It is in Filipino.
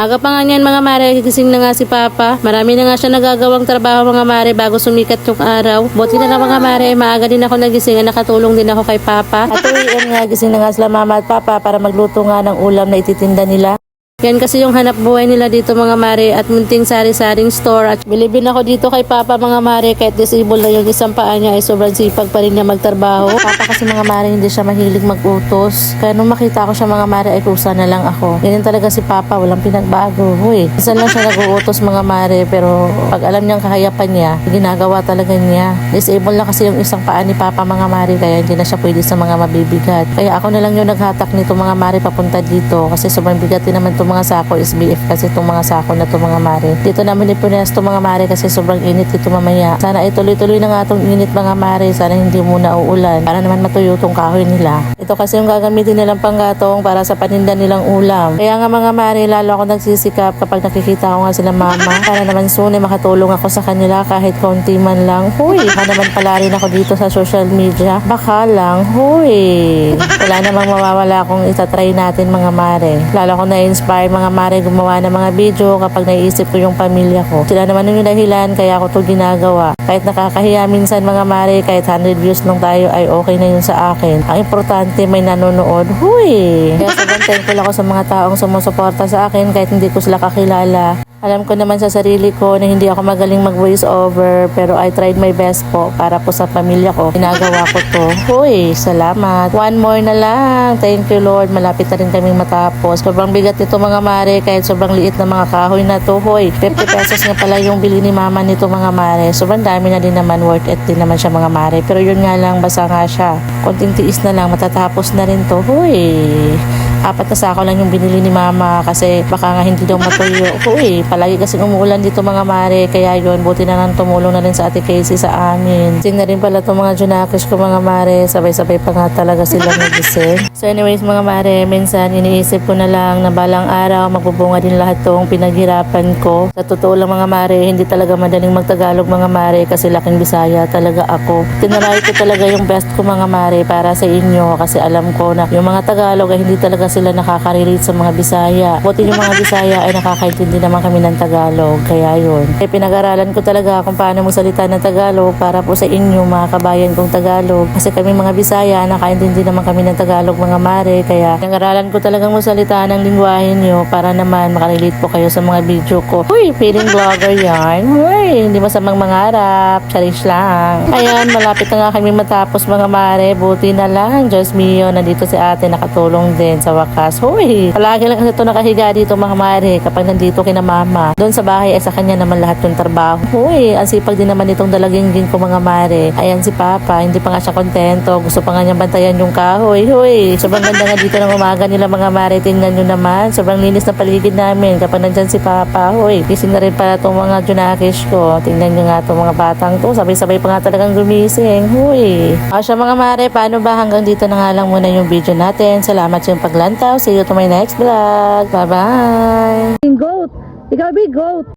Aga pa nga niyan mga mare, gising na nga si Papa. Marami na nga siya nagagawang trabaho mga mare bago sumikat yung araw. Buti na lang mga mare, maaga din ako nagising, nakatulong din ako kay Papa. At uwian nga, gising na nga sila Mama at Papa para magluto nga ng ulam na ititinda nila. Yan kasi yung hanap buhay nila dito mga mare at munting sari-saring store. At bilibin ako dito kay Papa mga mare, kahit disabled na yung isang paa niya ay sobrang sipag pa rin niya magtrabaho. Papa kasi mga mare hindi siya mahilig mag-utos. Kaya nung makita ko siya mga mare ay kusa na lang ako. Ganyan talaga si Papa, walang pinagbago. Huy, isa lang siya nag-uutos mga mare, pero pag alam niyang kahayapan niya, ginagawa talaga niya. Disabled na kasi yung isang paa ni Papa mga mare, kaya hindi na siya pwede sa mga mabibigat. Kaya ako na lang yung naghatak nito mga mare papunta dito kasi sobrang bigat din naman mga sako, SBF kasi itong mga sako na to mga mare. Dito namin ipunas to mga mare kasi sobrang init dito mamaya. Sana ay tuloy-tuloy na nga itong init mga mare. Sana hindi muna uulan para naman matuyo itong kahoy nila. Ito kasi yung gagamitin nilang panggatong para sa paninda nilang ulam. Kaya nga mga mare, lalo ako nagsisikap kapag nakikita ko nga sila mama para naman soon ay makatulong ako sa kanila kahit konti man lang. Huy, baka naman pala rin ako dito sa social media. Baka lang, huy. Wala namang mawawala kung itatry natin mga mare. Lalo ako na-inspire mga mare gumawa ng mga video kapag naiisip ko yung pamilya ko. Sila naman yung dahilan kaya ako to ginagawa. Kahit nakakahiya minsan mga mare, kahit 100 views lang tayo ay okay na yun sa akin. Ang importante may nanonood. Huy! Kaya sobrang thankful ako sa mga taong sumusuporta sa akin kahit hindi ko sila kakilala. Alam ko naman sa sarili ko na hindi ako magaling mag voice over pero I tried my best po para po sa pamilya ko. Ginagawa ko to. Hoy, salamat. One more na lang. Thank you Lord. Malapit na rin kaming matapos. Sobrang bigat nito mga mare kahit sobrang liit na mga kahoy na to. Hoy, 50 pesos nga pala yung bili ni mama nito mga mare. Sobrang dami na din naman, worth it din naman siya mga mare. Pero yun nga lang, basa nga siya. Konting tiis na lang, matatapos na rin to. Hoy, 4 na sako lang yung binili ni mama kasi baka nga hindi daw matuyo. Uy, palagi kasi umuulan dito mga mare, kaya yun, buti na lang tumulong na rin sa Ate Casey sa amin. Sing na rin pala itong mga junakis ko mga mare, sabay-sabay pa nga talaga sila nagising. So anyways mga mare, minsan iniisip ko na lang na balang araw magbubunga din lahat tong pinaghirapan ko. Sa totoo lang mga mare, hindi talaga madaling magtagalog mga mare kasi laking Bisaya talaga ako. Tinry ko talaga yung best ko mga mare para sa inyo kasi alam ko na yung mga Tagalog ay hindi talaga sila nakaka-relate sa mga Bisaya. Buti yung mga Bisaya ay nakakaintindi naman kami ng Tagalog. Kaya yun. Pinag-aralan ko talaga kung paano magsalita ng Tagalog para po sa inyo mga kabayan kong Tagalog. Kasi kami mga Bisaya, nakaintindi naman kami ng Tagalog mga mare. Kaya pinag-aralan ko talagang magsalita ng lingwahe nyo para naman makarelate po kayo sa mga video ko. Uy, feeling vlogger yan. Uy, hindi masamang mangarap. Charish lang. Ayan, malapit na nga kami matapos mga mare. Buti na lang. Diyos mio, nandito si ate nakatulong din sa wakas. Hoy, palagi lang kasi ito nakahiga dito mga mare kapag nandito kina mama. Doon sa bahay ay sa kanya naman lahat yung trabaho. Hoy, ang sipag din naman itong dalagingging ko mga mare. Ayan si Papa, hindi pa nga siya kontento. Gusto pa nga niyang bantayan yung kahoy. Hoy, sobrang ganda nga dito ng umaga nila mga mare. Tingnan nyo naman. Sobrang linis na paligid namin kapag nandyan si Papa. Hoy, gising na rin pala itong mga junakis ko. Tingnan nyo nga itong mga batang to. Sabay-sabay pa nga talagang gumising. Hoy. O siya mga mare, paano ba hanggang dito na nga lang muna yung video natin. Salamat sa yung paglantaw. See you to my next vlog. Bye-bye. Goat. Ikaw be goat.